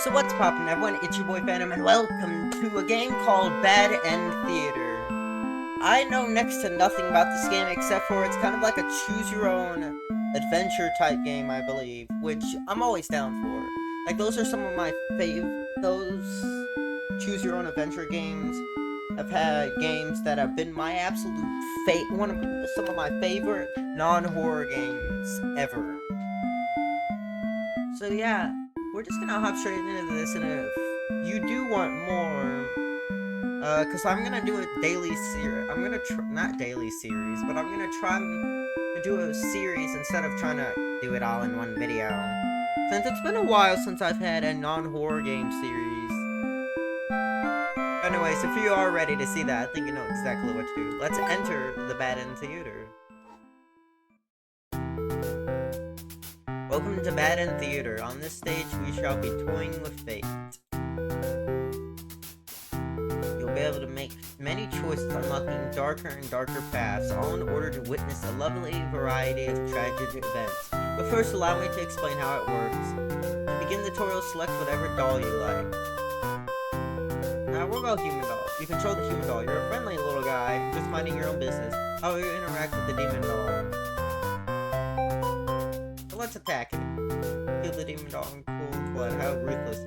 So what's poppin', everyone? It's your boy Phantom, and welcome to a game called Bad End Theater. I know next to nothing about this game except for it's kind of like a choose-your-own adventure type game, I believe, which I'm always down for. Like, those are some of my those choose-your-own adventure games. I've had games that have been my absolute some of my favorite non-horror games ever. So yeah, we're just gonna hop straight into this, and if you do want more, cause I'm gonna do a daily series. I'm gonna not daily series, but I'm gonna try to do a series instead of trying to do it all in one video. Since it's been a while since I've had a non-horror game series. Anyways, if you are ready to see that, I think you know exactly what to do. Let's enter the Bad End Theater. Welcome to Bad End Theater. On this stage, we shall be toying with fate. You'll be able to make many choices, unlocking darker and darker paths, all in order to witness a lovely variety of tragic events. But first, allow me to explain how it works. To begin the tutorial, select whatever doll you like. Now, we'll go human doll. You control the human doll. You're a friendly little guy, just minding your own business. How will you interact with the demon doll? Let's attack it. Kill the demon doll in cold blood. How ruthless.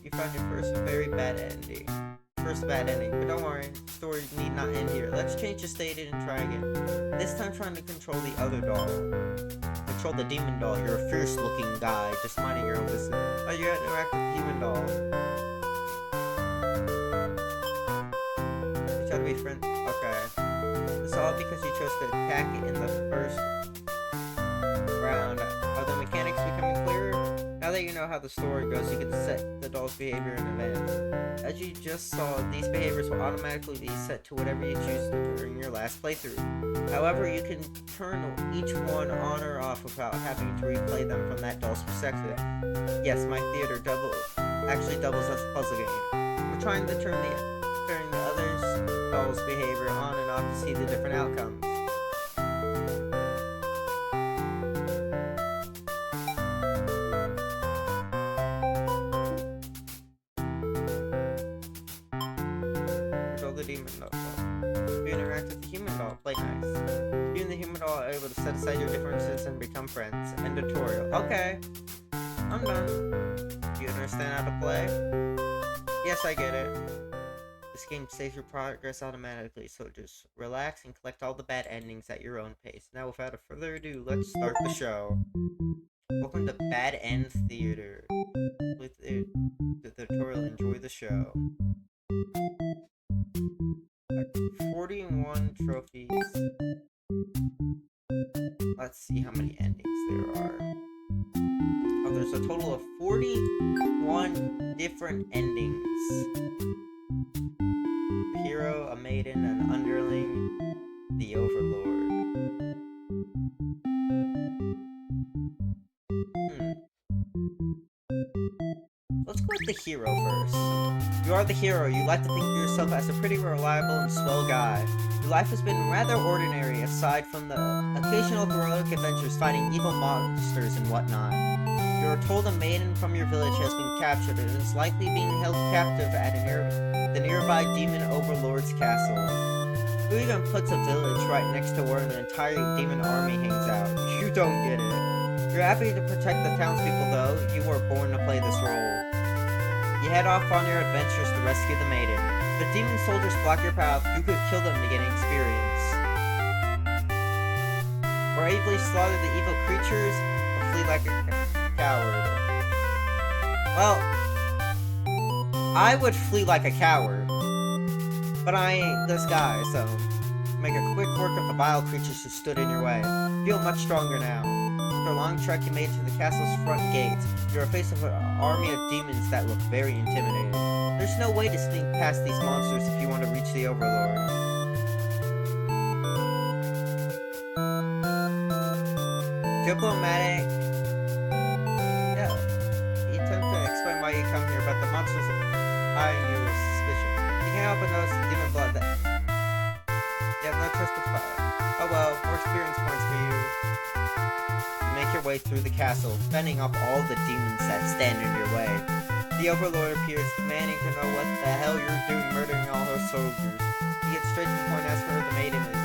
You found your first very bad ending. But don't worry, the story need not end here. Let's change the state and try again. This time trying to control the other doll. Control the demon doll. You're a fierce looking guy, just minding your own business. How you interact with the human doll? You try to be friends. Okay. It's all because you chose to attack it in the first round. Are the mechanics becoming clearer? Now that you know how the story goes, you can set the doll's behavior in advance. As you just saw, these behaviors will automatically be set to whatever you choose during your last playthrough. However, you can turn each one on or off without having to replay them from that doll's perspective. Yes, my theater actually doubles as a puzzle game. We're trying to turn the other doll's behavior on and off to see the different outcomes. The demon doll. If you interact with the human doll, play nice. You and the human doll are able to set aside your differences and become friends. End tutorial. Okay. I'm done. Do you understand how to play? Yes, I get it. This game saves your progress automatically, so just relax and collect all the bad endings at your own pace. Now, without further ado, let's start the show. Welcome to Bad End Theater. With the tutorial, enjoy the show. 41 trophies. Let's see how many endings there are. Oh, there's a total of 41 different endings. A hero, a maiden, an underling, the overlord. Let's go with the hero first. You are the hero. You like to think of yourself as a pretty reliable and swell guy. Your life has been rather ordinary, aside from the occasional heroic adventures fighting evil monsters and whatnot. You are told a maiden from your village has been captured and is likely being held captive at the nearby demon overlord's castle. Who even puts a village right next to where an entire demon army hangs out? You don't get it. You're happy to protect the townspeople, though. You were born to play this role. You head off on your adventures to rescue the maiden. If the demon soldiers block your path, you could kill them to gain experience. Bravely slaughter the evil creatures, or flee like a coward. Well, I would flee like a coward, but I ain't this guy, so make a quick work of the vile creatures who stood in your way. Feel much stronger now. After a long trek, you made it to the castle's front gates. You're faced with an army of demons that look very intimidating. There's no way to sneak past these monsters if you want to reach the Overlord. Diplomatic. Yeah. You attempt to explain why you come here, but the monsters eyeing you with suspicion. You can't help but notice the demon blood that. You have no trust but fire. Oh well, more experience points for you. Make your way through the castle, fending off all the demons that stand in your way. The Overlord appears, demanding to know what the hell you're doing murdering all her soldiers. He gets straight to the point and asks where the maiden is.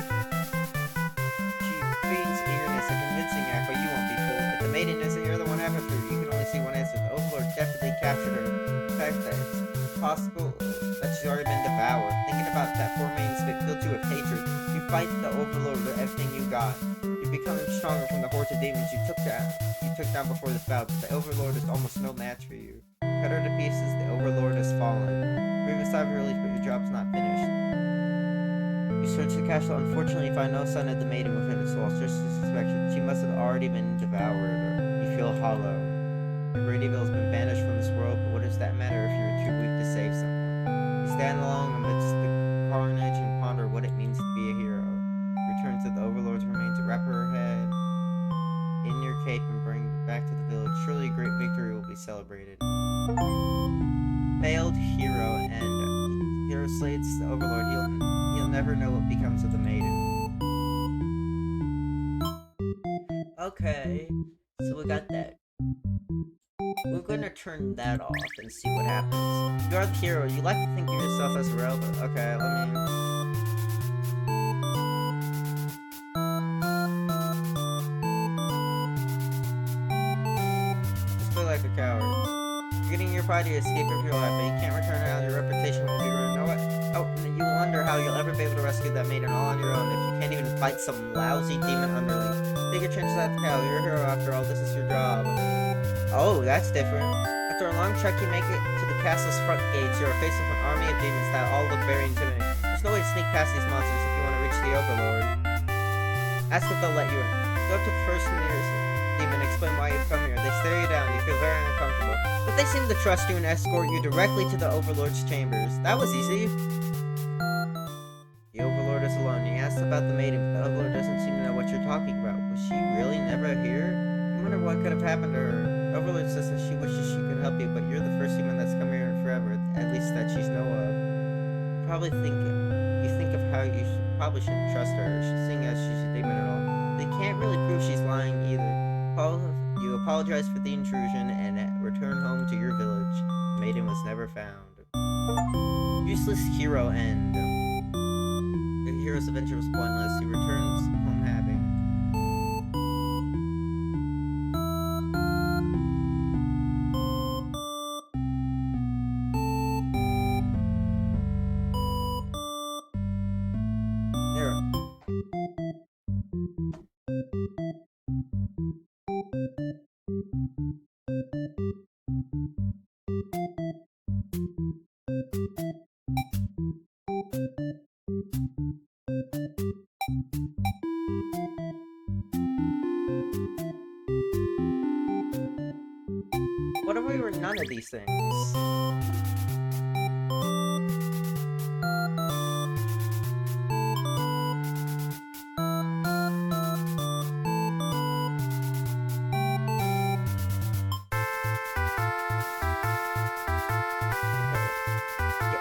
She feigns eagerness, a convincing act, but you won't be fooled. If the maiden isn't, you're the one after her. You can only see one answer. The Overlord definitely captured her. The fact that it's possible that she's already been devoured. Thinking about that poor maiden spit filled you with hatred. You fight the Overlord with everything you got. You're becoming stronger from the hordes of demons you took down before this battle, but the Overlord is almost no match for you. Cut her to pieces, the Overlord has fallen. Breathe a sigh of relief, but your job's not finished. You search the castle, unfortunately you find no sign of the maiden within its walls, just as suspected. She must have already been devoured. You feel hollow. Your great evil has been banished from this world, but what does that matter if you're too weak to save someone? You stand alone amidst the carnage and ponder what it means to be a hero. Return to the Overlord's remains, wrap her head in your cape and bring it back to the village. Surely a great victory will be celebrated. Failed hero, and hero slates the Overlord. He'll never know what becomes of the maiden. Okay, so we got that. We're gonna turn that off and see what happens. You are the hero. You like to think of yourself as irrelevant. Okay, let me... like a coward. You're getting your pride to escape if you're alive, but you can't return now. Your reputation will be ruined. You know what? Oh, and you wonder how you'll ever be able to rescue that maiden all on your own if you can't even fight some lousy demon underling. Take your chances at the cow. You're a hero after all. This is your job. Oh, that's different. After a long trek, you make it to the castle's front gates. You're faced with an army of demons that all look very intimidating. There's no way to sneak past these monsters if you want to reach the Overlord. Ask if they'll let you in. Go up to the first nearest demon, explain why you've come here. They stare you down, you feel very uncomfortable. But they seem to trust you and escort you directly to the Overlord's chambers. That was easy. The Overlord is alone. He asks about the maiden, but the Overlord doesn't seem to know what you're talking about. Was she really never here? You wonder what could have happened to her. The Overlord says that she wishes she could help you, but you're the first human that's come here in forever, at least that she's know of. You think of how you probably shouldn't trust her, seeing as she's a demon and all. They can't really prove she's lying either. You apologize for the intrusion and return home to your village. The maiden was never found. Useless hero end. The hero's adventure was pointless. He returns home happy. What if we were none of these things?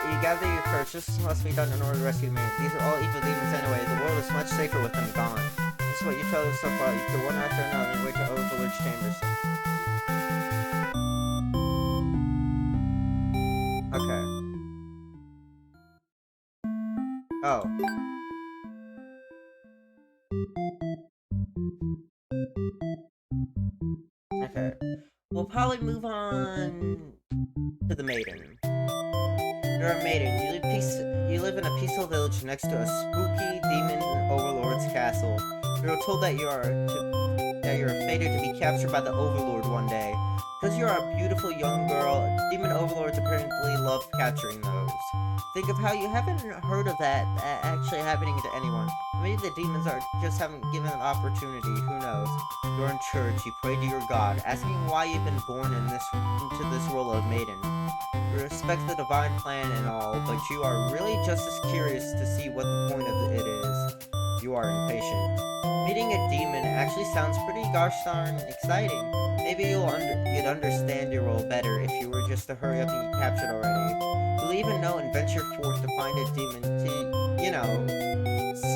You gather your courage. This must be done in order to rescue the maiden. These are all evil demons anyway. The world is much safer with them gone. This is what you tell us so far. You kill one after another and wait to Overlord's chambers. Okay. Oh. Okay. We'll probably move on to the maiden. You're a maiden. You live in a peaceful village next to a spooky demon overlord's castle. You're told that you're fated to be captured by the Overlord one day. Because you're a beautiful young girl, demon overlords apparently love capturing those. Think of how you haven't heard of that actually happening to anyone. Maybe the demons just haven't given an opportunity, who knows. You're in church, you pray to your god, asking why you've been born into this role of maiden. You respect the divine plan and all, but you are really just as curious to see what the point of it is. You are impatient. Meeting a demon actually sounds pretty gosh darn exciting. Maybe you'd understand your role better if you were just to hurry up and get captured already. You'll even know and venture forth to find a demon to,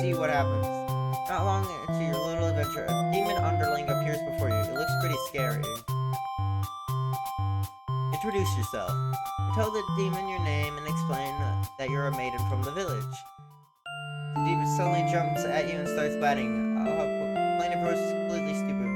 see what happens. Not long into your little adventure, a demon underling appears before you. It looks pretty scary. It Introduce yourself. You tell the demon your name and explain that you're a maiden from the village. The demon suddenly jumps at you and starts batting. Plain approach is completely stupid.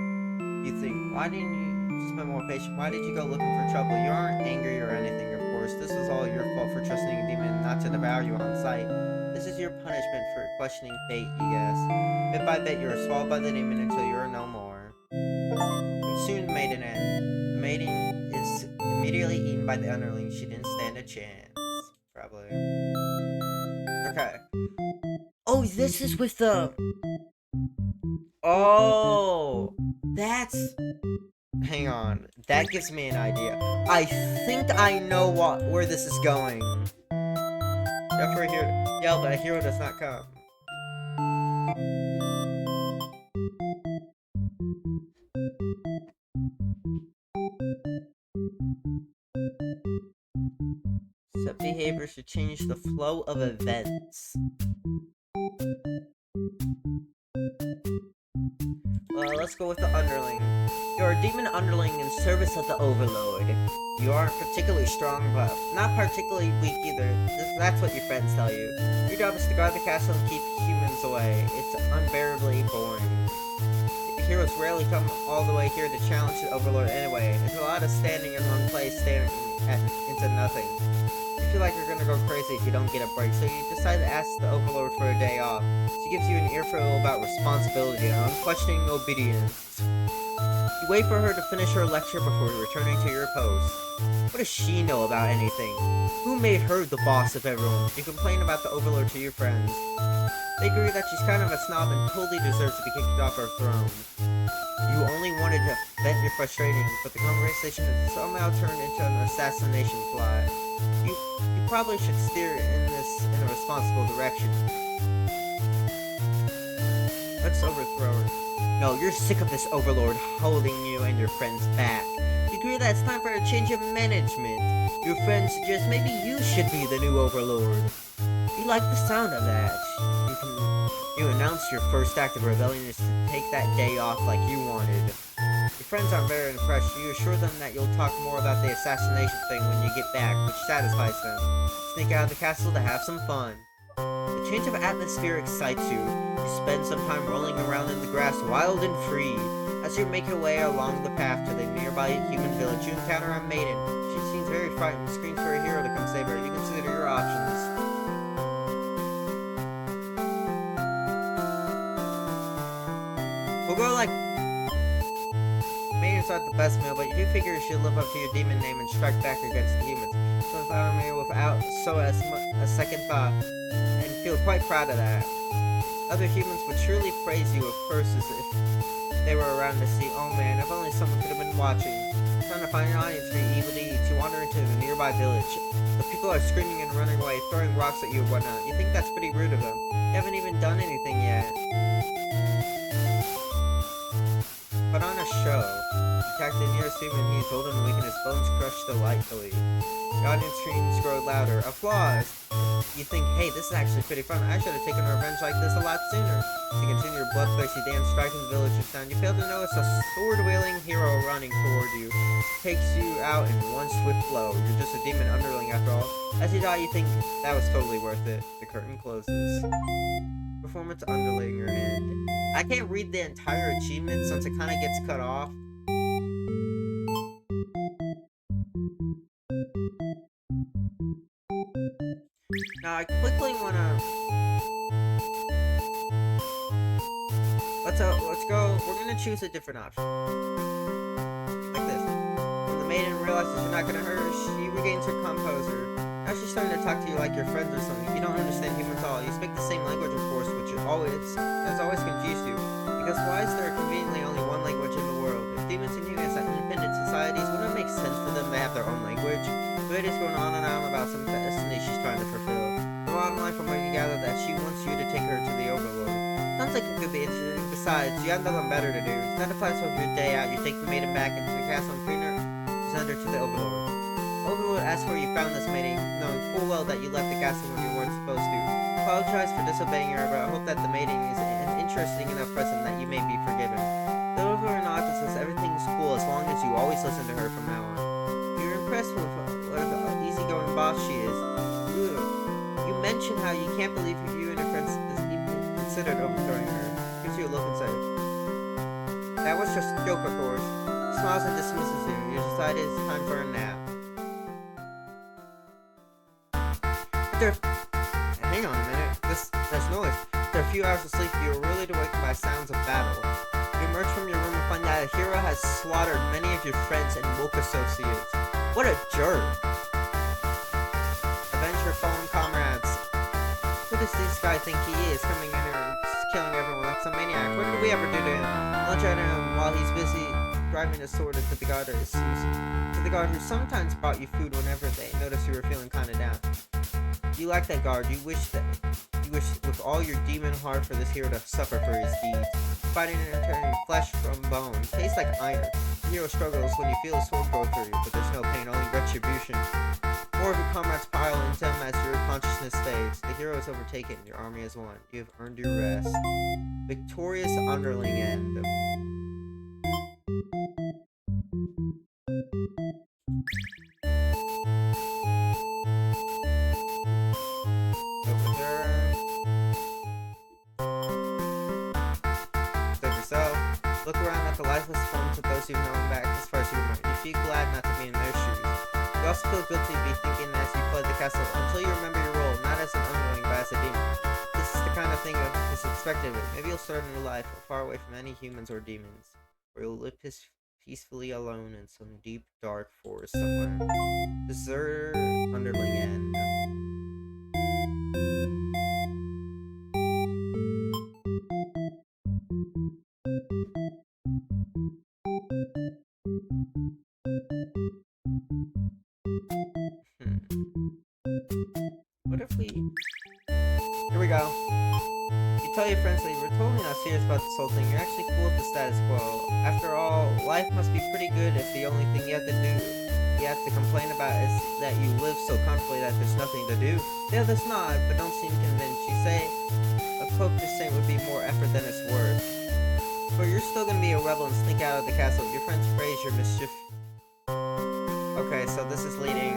You think, why didn't you just be more patient? Why did you go looking for trouble? You aren't angry or anything, of course. This was all your fault for trusting a demon not to devour you on sight. This is your punishment for questioning fate, you guess. Bit by bit, you are swallowed by the demon until you are no more. Consumed maiden end. The maiden is immediately eaten by the underling. She didn't stand a chance. Probably. Okay. Oh, this is with the... Oh! That's... Hang on. That gives me an idea. I think I know where this is going. After a hero... Yeah, but a hero does not come. Set behavior should change the flow of events. Let's go with the underling. You're a demon underling in service of the overlord. You aren't particularly strong, but not particularly weak either. That's what your friends tell you. Your job is to guard the castle and keep humans away. It's unbearably boring. Heroes rarely come all the way here to challenge the overlord anyway. It's a lot of standing in one place, staring into nothing. You feel like you're gonna go crazy if you don't get a break, so you decide to ask the overlord for a day off. She gives you an earful about responsibility and unquestioning obedience. You wait for her to finish her lecture before returning to your post. What does she know about anything? Who made her the boss of everyone? You complain about the overlord to your friends. They agree that she's kind of a snob and totally deserves to be kicked off her throne. You only wanted to vent your frustrations, but the conversation has somehow turned into an assassination plot. You probably should steer in a responsible direction. Let's overthrow her. No, you're sick of this overlord holding you and your friends back. You agree that it's time for a change of management. Your friends suggest maybe you should be the new overlord. You like the sound of that. You announce your first act of rebellion is to take that day off like you wanted. Your friends aren't very impressed. You assure them that you'll talk more about the assassination thing when you get back, which satisfies them. Sneak out of the castle to have some fun. The change of atmosphere excites you. You spend some time rolling around in the grass, wild and free. As you make your way along the path to the nearby human village, you encounter a maiden. She seems very frightened, screams for a hero to come save her. You consider your options. We'll go like... Maidens aren't the best meal, but you do figure you should live up to your demon name and strike back against the humans. So without a second thought, and feel quite proud of that. Other humans would truly praise you with curses if they were around to see. Oh man, if only someone could have been watching. Trying to find an audience for your evil deeds, you wander into the nearby village. The people are screaming and running away, throwing rocks at you and whatnot. You think that's pretty rude of them. You haven't even done anything yet. Put on a show. Attack the nearest human, he's old and weak and his bones crushed delightfully. The audience screams grow louder. Applause! You think, hey, this is actually pretty fun. I should have taken revenge like this a lot sooner. You continue your bloodthirsty dance, striking the villagers down. You fail to notice a sword-wielding hero running toward you. Takes you out in one swift blow. You're just a demon underling after all. As you die, you think, that was totally worth it. The curtain closes. Performance underling or end. I can't read the entire achievement since it kind of gets cut off. Now I quickly wanna... Let's go. We're gonna choose a different option. Like this. When the maiden realizes you're not gonna hurt her, she regains her composure. Now she's starting to talk to you like your friends or something. You don't understand humans at all. You speak the same language, of course, which has always confused you. Because why is there conveniently only one language in the world? If demons and humans are independent societies, wouldn't it make sense for them to have their own language? The lady's going on and on about some destiny she's trying to fulfill. The bottom line from what you gather that she wants you to take her to the overlord. Sounds like it could be interesting. Besides, you have nothing better to do. It's not a place of your day out. You take the maiden back into the castle and present her to the overlord. Overlord asks where you found this maiden, knowing full well that you left the castle when you weren't supposed to. Apologize for disobeying her, but I hope that the maiden is an interesting enough person that you may be forgiven. The overlord nods and says everything's cool as long as you always listen to her from now on. You're impressed with what an easygoing boss she is. You mention how you can't believe you and your friends even considered overthrowing her. Gives you a look and says, "That was just a joke, of course." He smiles and dismisses you. You decide it's time for a nap. Hang on a minute. There's noise. After a few hours of sleep, you are really awakened by sounds of battle. You emerge from your room and find that a hero has slaughtered many of your friends and woke associates. What a jerk! Avenge your fallen comrades. Who does this guy think he is, coming in here and killing everyone like some maniac? What did we ever do to him? Lunch at him while he's busy driving his sword into the guard who sometimes brought you food whenever they noticed you were feeling kinda down. You like that guard. You wish with all your demon heart for this hero to suffer for his deeds. Fighting and turning flesh from bone. Tastes like iron. The hero struggles when you feel a sword go through you, but there's no pain, only retribution. More of your comrades pile into him as your consciousness fades. The hero is overtaken. Your army is won. You have earned your rest. Victorious underling end. Look around at the lifeless forms of those you've known back as far as you remember. You feel glad not to be in their shoes. You also feel guilty to be thinking as you fled the castle until you remember your role, not as an underling but as a demon. This is the kind of thing that is expected of it. Maybe you'll start a new life, far away from any humans or demons, where you'll live peacefully alone in some deep, dark forest somewhere. Deserter underling end. What if we... Here we go. You tell your friends that you were totally not serious about this whole thing. You're actually cool with the status quo. After all, life must be pretty good if the only thing you have to complain about is that you live so comfortably that there's nothing to do. The others nod, but don't seem convinced. You say a copious saint would be more effort than it's worth. But you're still gonna be a rebel and sneak out of the castle. Your friends praise your mischief. Okay, so this is leading...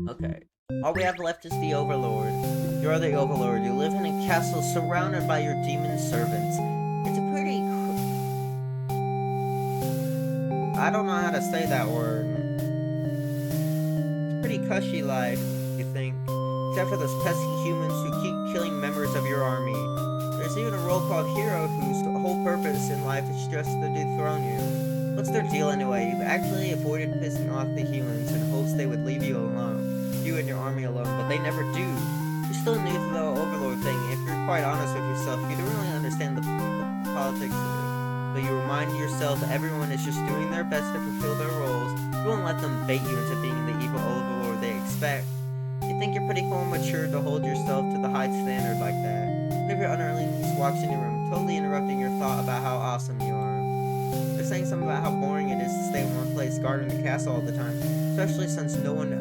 Okay. All we have left is the Overlord. You are the Overlord. You live in a castle surrounded by your demon servants. It's a pretty... I don't know how to say that word. It's a pretty cushy life, you think. Except for those pesky humans who keep killing members of your army. There's even a role called Hero whose whole purpose in life is just to dethrone you. What's their deal anyway? You've actually avoided pissing off the humans in hopes they would leave you alone. You and your army alone, but they never do. You're still new to the Overlord thing. If you're quite honest with yourself, you don't really understand the politics of it. But you remind yourself that everyone is just doing their best to fulfill their roles. You won't let them bait you into being the evil Overlord they expect. You think you're pretty cool and mature to hold yourself to the high standard like that. One of your underlings walks in your room, totally interrupting your thought about how awesome you are. They're saying something about how boring it is to stay in one place, guarding the castle all the time, especially since no one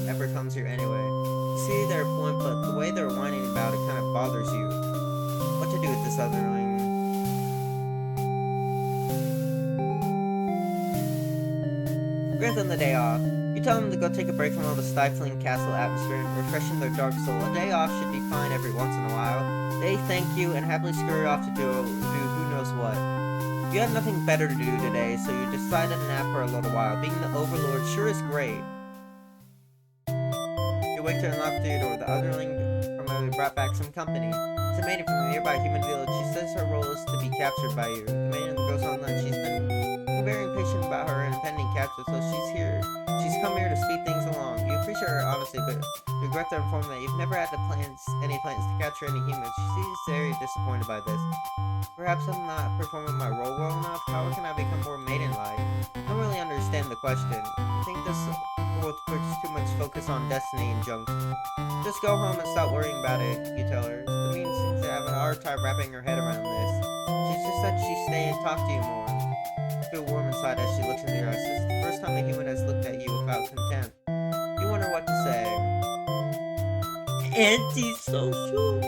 ever comes here anyway. You see their point, but the way they're whining about it kind of bothers you. What to do with this underling? Grant them the day off. You tell them to go take a break from all the stifling castle atmosphere and refreshing their dark soul. A day off should be fine every once in a while. They thank you and happily scurry off to do who knows what. You had nothing better to do today, so you decided to nap for a little while. Being the Overlord sure is great. You wait to unlock the door. The underling from earlier brought back some company. It's a maiden from a nearby human village. She says her role is to be captured by you. The maiden goes on lunch. She's been very impatient about her impending capture, so she's here. She's come here to speed things along. You appreciate her honesty, but regret to inform that you've never had any plans to capture any humans. She seems very disappointed by this. Perhaps I'm not performing my role well enough? How can I become more maiden-like? I don't really understand the question. I think this world puts too much focus on destiny and junk. Just go home and stop worrying about it, you tell her. The maiden seems to have a hard time wrapping her head around this. She's just said she'd stay and talk to you more. You feel warm inside as she looks into your eyes. This is the first time a human has looked at you without contempt. You wonder what to say. Antisocial.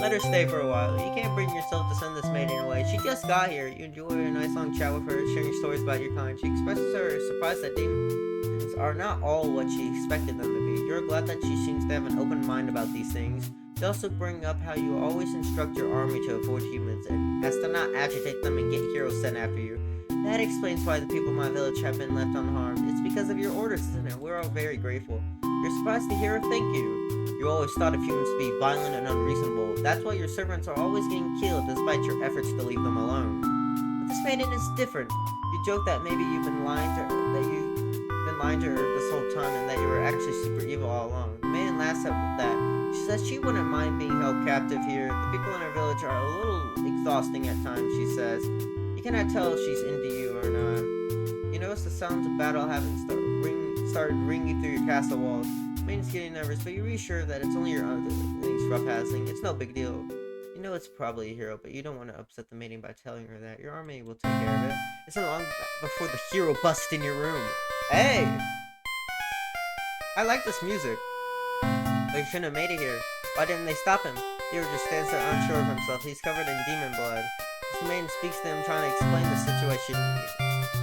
Let her stay for a while. You can't bring yourself to send this maiden away. She just got here. You enjoy a nice long chat with her, sharing stories about your kind. She expresses her surprise that demons are not all what she expected them to be. You're glad that she seems to have an open mind about these things. They also bring up how you always instruct your army to avoid humans and as to not agitate them and get heroes sent after you. That explains why the people of my village have been left unharmed. It's because of your orders, isn't it? We're all very grateful. You're surprised to hear her thank you. You always thought of humans to be violent and unreasonable. That's why your servants are always getting killed despite your efforts to leave them alone. But this maiden is different. You joke that maybe you've been lying to her this whole time and that you were actually super evil all along. The maiden laughs at that. She says she wouldn't mind being held captive here. The people in her village are a little exhausting at times, she says. You cannot tell if she's into you or not. You notice the sounds of battle having started ringing through your castle walls. The maiden's getting nervous, but you reassure that it's only your underlings roughhousing. It's no big deal. You know it's probably a hero, but you don't want to upset the maiden by telling her that. Your army will take care of it. It's not long before the hero busts in your room. Hey! I like this music. But you shouldn't have made it here. Why didn't they stop him? The hero just stands there unsure of himself. He's covered in demon blood. As the maiden speaks to him, trying to explain the situation.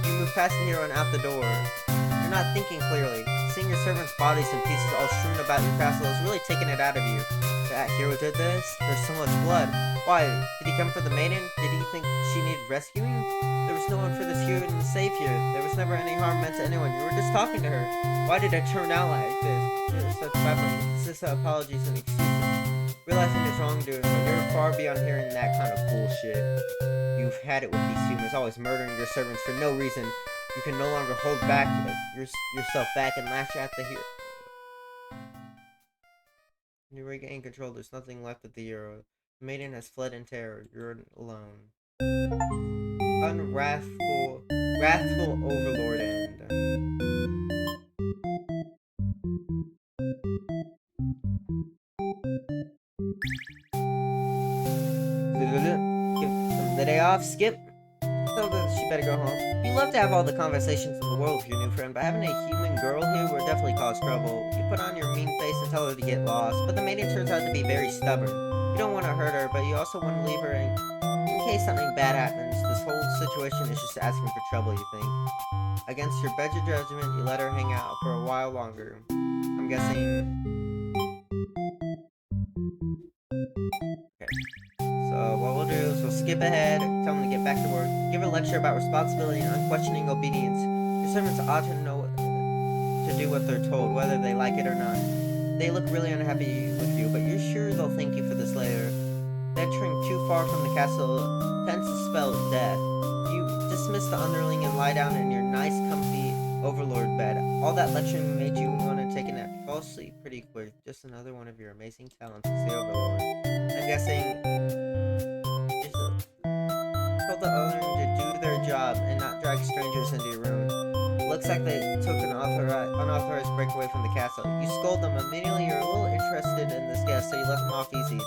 You move past the hero and out the door. You're not thinking clearly. Seeing your servants' bodies in pieces all strewn about your castle is really taking it out of you. That hero did this? There's so much blood. Why? Did he come for the maiden? Did he think she needed rescuing? There was no one for this hero to save here. There was never any harm meant to anyone. You were just talking to her. Why did it turn out like this? It was such babbling. It's just apologies and excuses. Realizing his wrongdoing, but you're far beyond hearing that kind of bullshit. You've had it with these humans, always murdering your servants for no reason. You can no longer hold back yourself back and lash at the hero. When you regain control, there's nothing left of the hero. The maiden has fled in terror. You're alone. Wrathful overlord end. Give the day off, Skip. Tell her she better go home. You love to have all the conversations in the world with your new friend, but having a human girl here would definitely cause trouble. You put on your mean face and tell her to get lost, but the maiden turns out to be very stubborn. You don't want to hurt her, but you also want to leave her in case something bad happens. This whole situation is just asking for trouble, you think. Against your better judgment, you let her hang out for a while longer. I'm guessing... Okay. So what we'll do is we'll skip ahead, tell them to get back to work, give a lecture about responsibility and unquestioning obedience. Your servants ought to know to do what they're told, whether they like it or not. They look really unhappy with you, but you're sure they'll thank you for this later. Venturing too far from the castle tends to spell death. You dismiss the underling and lie down in your nice, comfy overlord bed. All that lecturing made you want to take a nap. Fall asleep pretty quick. Just another one of your amazing talents as the overlord. I'm guessing tell the underling to do their job and not drag strangers into your room. Looks like they took an unauthorized breakaway from the castle. You scold them immediately. You're a little interested in this guest, so you let them off easy.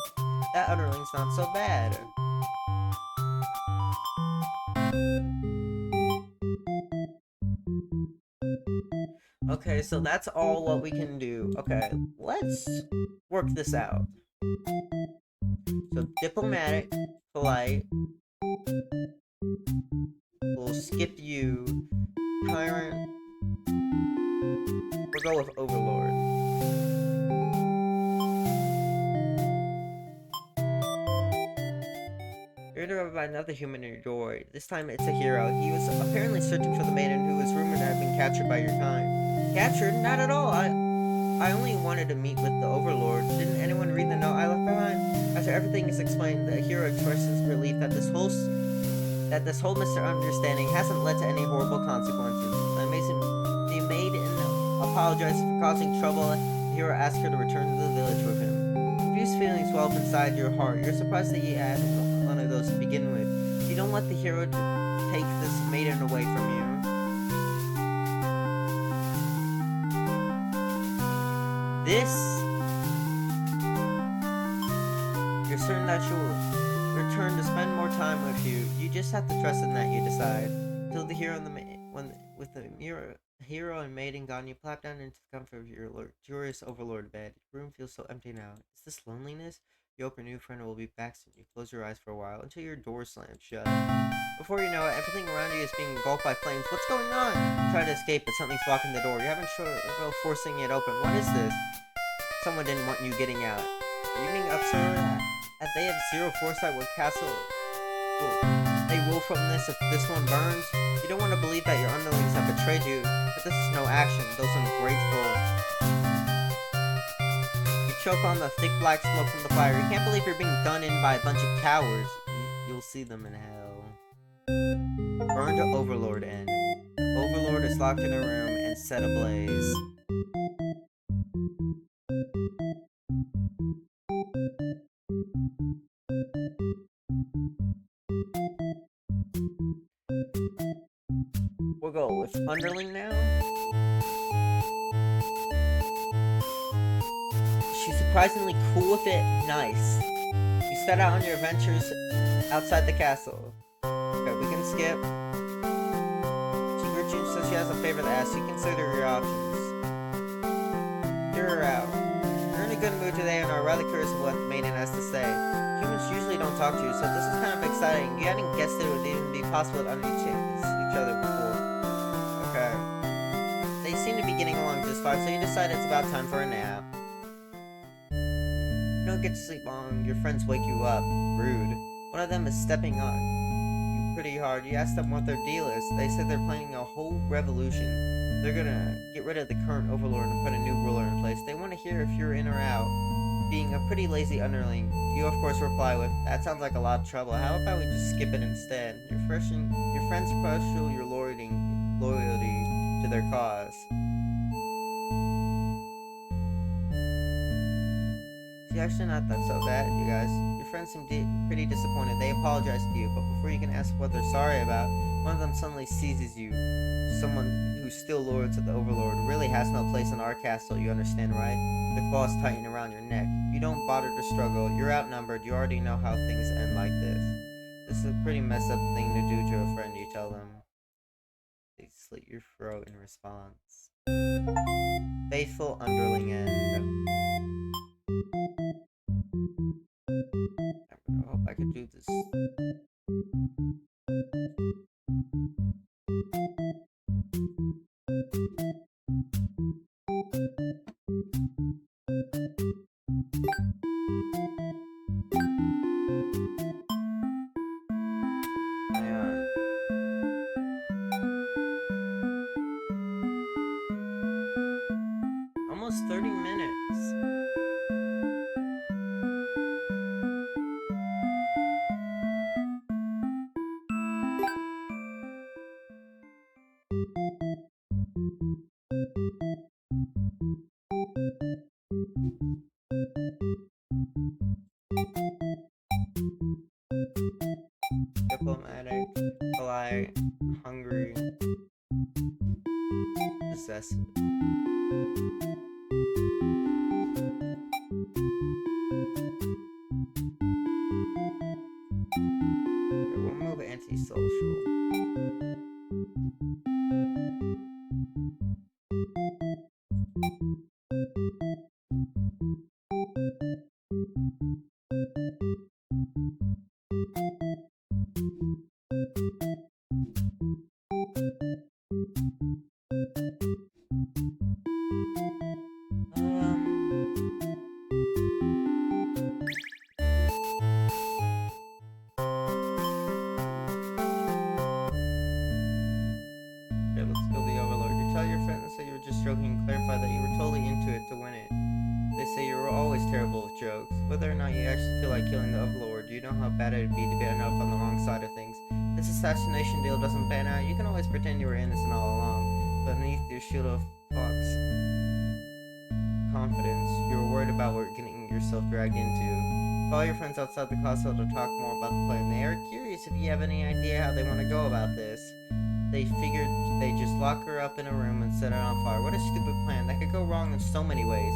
That underling's not so bad. Okay, so that's all what we can do. Okay, let's work this out. So, diplomatic, polite. We'll skip you. Tyrant. We'll go with overlord. You're interrupted by another human in your doorway. This time it's a hero. He was apparently searching for the maiden who was rumored to have been captured by your kind. Captured? Not at all. I only wanted to meet with the overlord. Didn't anyone read the note I left behind? After everything is explained, the hero expresses relief that this whole misunderstanding hasn't led to any horrible consequences. The maiden apologized for causing trouble. The hero asked her to return to the village with him. Confused feelings well up inside your heart. You're surprised that you had one of those to begin with. You don't let the hero take this maiden away from you. You're certain that she'll return to spend more time with you. You just have to trust in that, you decide. Till the hero with the mirror The hero and maiden gone, you plop down into the comfort of your luxurious overlord bed. Your room feels so empty now. Is this loneliness? You hope your new friend will be back soon. You close your eyes for a while until your door slams shut. Before you know it, everything around you is being engulfed by flames. What's going on? You try to escape, but something's blocking the door. You're having trouble forcing it open. What is this? Someone didn't want you getting out. Evening Upsor, they have zero foresight what castle they rule from this if this one burns. You don't want to believe that your underlings have betrayed you, but this is no action. Those ungrateful. You choke on the thick black smoke from the fire. You can't believe you're being done in by a bunch of cowards. You'll see them in hell. Burn to Overlord End. The Overlord is locked in a room and set ablaze. We'll go with Underling now. She's surprisingly cool with it. Nice. You set out on your adventures outside the castle. Okay, we can skip. June says she has a favor to ask. You consider your options. You're out. You're in a good mood today and are rather curious of what the maiden has to say. Humans usually don't talk to you, so this is kind of exciting. You hadn't guessed it would even be possible to understand each other before. Okay. They seem to be getting along just fine, so you decide it's about time for a nap. You don't get to sleep long. Your friends wake you up. Rude. One of them is stepping on you pretty hard. You ask them what their deal is. They said they're planning a whole revolution. They're gonna get rid of the current overlord and put a new ruler in place. They want to hear if you're in or out. Being a pretty lazy underling, you of course reply with, "That sounds like a lot of trouble. How about we just skip it instead?" Your friends question your loyalty to their cause. It's actually not that so bad, you guys. Your friends seem pretty disappointed. They apologize to you, but before you can ask what they're sorry about, one of them suddenly seizes you. Someone who's still loyal to the Overlord really has no place in our castle, you understand, right? The claws tighten around your neck. You don't bother to struggle. You're outnumbered. You already know how things end like this. This is a pretty messed up thing to do to a friend, you tell them. They slit your throat in response. Faithful Underling End. I hope I could do this. Almost 30 minutes. Diplomatic, polite, hungry, possessive. Okay, we'll move antisocial. Joking and clarify that you were totally into it to win it. They say you were always terrible with jokes. Whether or not you actually feel like killing the Overlord, you know how bad it would be to be up on the wrong side of things. This assassination deal doesn't pan out, you can always pretend you were innocent all along. But beneath your shield of fox confidence, you were worried about what you're getting yourself dragged into. Follow your friends outside the castle to talk more about the plan. They are curious if you have any idea how they want to go about this. They figured they'd just lock her up in a room and set her on fire. What a stupid plan. That could go wrong in so many ways.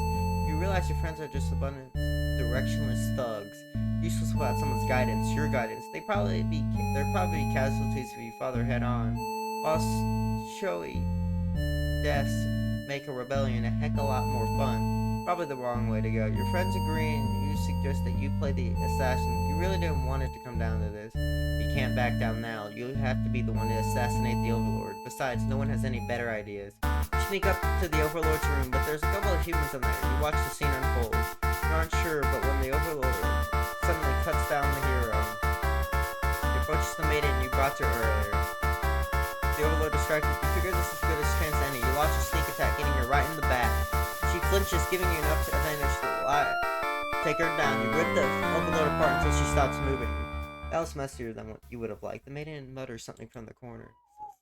You realize your friends are just a bunch of directionless thugs, useless without someone's guidance, your guidance. They'd probably be casualties if you fought her head on. Boss Shoei deaths make a rebellion a heck of a lot more fun. Probably the wrong way to go. Your friends agree and you suggest that you play the assassin. You really didn't want it to come down to this. You can't back down now. You have to be the one to assassinate the Overlord. Besides, no one has any better ideas. You sneak up to the Overlord's room, but there's a couple of humans in there. You watch the scene unfold. You aren't sure, but when the Overlord suddenly cuts down the hero, you approach the maiden you brought to earlier. The Overlord distracted. You figure this is good as chance any. You launch a sneak attack, hitting her right in the back. She flinches, giving you enough advantage to take her down. You rip the Overlord apart until she stops moving. That was messier than what you would have liked. The maiden mutters something from the corner.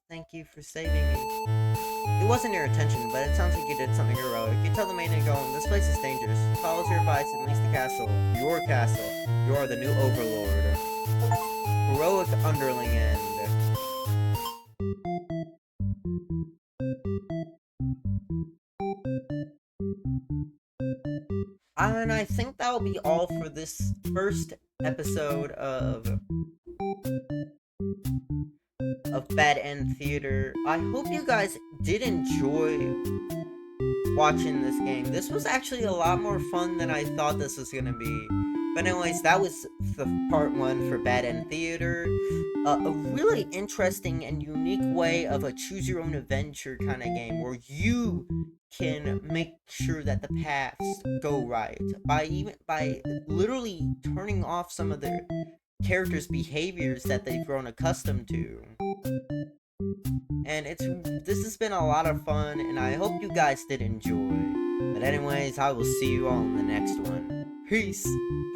Thank you for saving me. It wasn't your intention, but it sounds like you did something heroic. You tell the maiden to go home. This place is dangerous. Follows your advice and leaves the castle. Your castle. You are the new Overlord. Heroic underling end. And I think that will be all for this first episode of Bad End Theater. I hope you guys did enjoy watching this game. This was actually a lot more fun than I thought this was gonna be. But anyways, that was the part 1 for Bad End Theater. A really interesting and unique way of a choose your own adventure kind of game where you can make sure that the paths go right by literally turning off some of the characters' behaviors that they've grown accustomed to. And this has been a lot of fun, and I hope you guys did enjoy. But anyways, I will see you all in the next one. Peace!